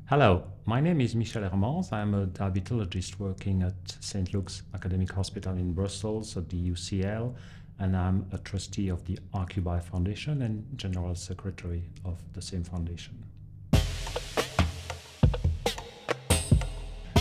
Hello, my name is Michel Hermans. I'm a diabetologist working at St. Luke's Academic Hospital in Brussels at the UCL, and I'm a trustee of the RQBI Foundation and General Secretary of the same foundation.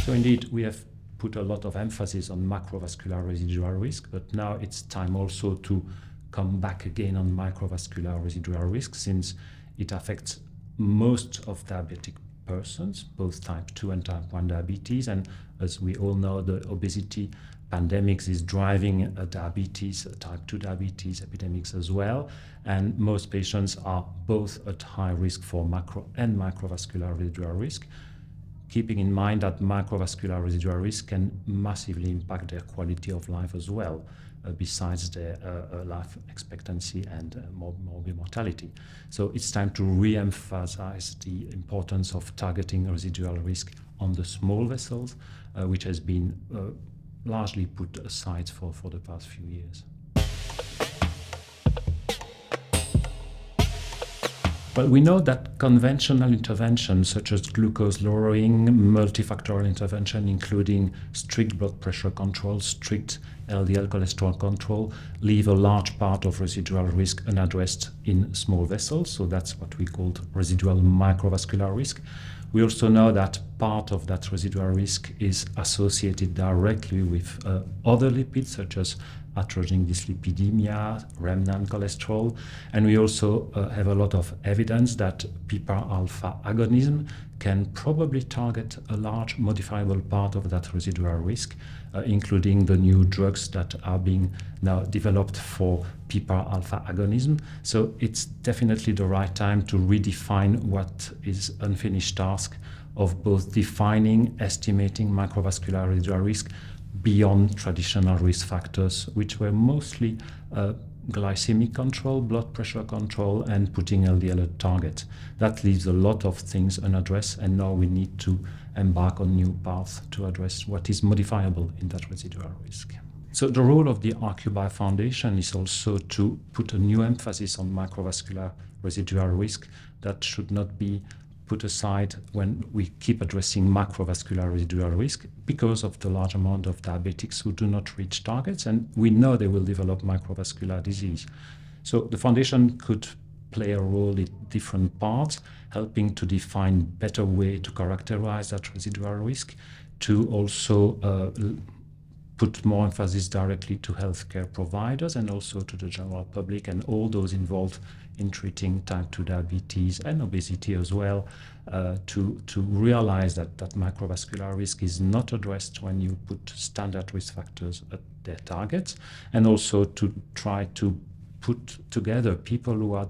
So indeed, we have put a lot of emphasis on macrovascular residual risk, but now it's time also to come back again on microvascular residual risk, since it affects most of diabetic persons, both type 2 and type 1 diabetes. And as we all know, the obesity pandemics is driving diabetes, type 2 diabetes epidemics as well. And most patients are both at high risk for macro and microvascular residual risk, keeping in mind that microvascular residual risk can massively impact their quality of life as well, besides their life expectancy and morbid mortality. So it's time to re-emphasize the importance of targeting residual risk on the small vessels, which has been largely put aside for the past few years. But we know that conventional interventions such as glucose lowering, multifactorial intervention, including strict blood pressure control, strict LDL cholesterol control, leave a large part of residual risk unaddressed in small vessels. So that's what we call residual microvascular risk. We also know that part of that residual risk is associated directly with other lipids such as atherogenic dyslipidemia, remnant cholesterol, and we also have a lot of evidence that PPAR alpha agonism can probably target a large modifiable part of that residual risk, including the new drugs that are being now developed for PPAR alpha agonism. So it's definitely the right time to redefine what is unfinished task of both defining, estimating microvascular residual risk beyond traditional risk factors, which were mostly glycemic control, blood pressure control, and putting LDL at target. That leaves a lot of things unaddressed, and now we need to embark on new paths to address what is modifiable in that residual risk. So the role of the RQBI Foundation is also to put a new emphasis on microvascular residual risk that should not be put aside when we keep addressing macrovascular residual risk, because of the large amount of diabetics who do not reach targets, and we know they will develop microvascular disease. So the foundation could play a role in different parts, helping to define better way to characterize that residual risk, to also put more emphasis directly to healthcare providers and also to the general public and all those involved in treating type 2 diabetes and obesity as well, to realize that microvascular risk is not addressed when you put standard risk factors at their targets, and also to try to put together people who are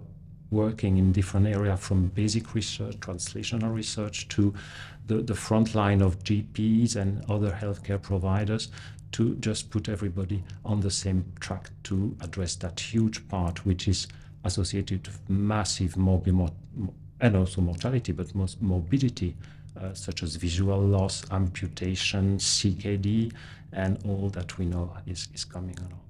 working in different areas, from basic research, translational research, to the front line of GPs and other healthcare providers, to just put everybody on the same track to address that huge part which is associated with massive morbidity and also mortality, but most morbidity, such as visual loss, amputation, CKD, and all that we know is coming along.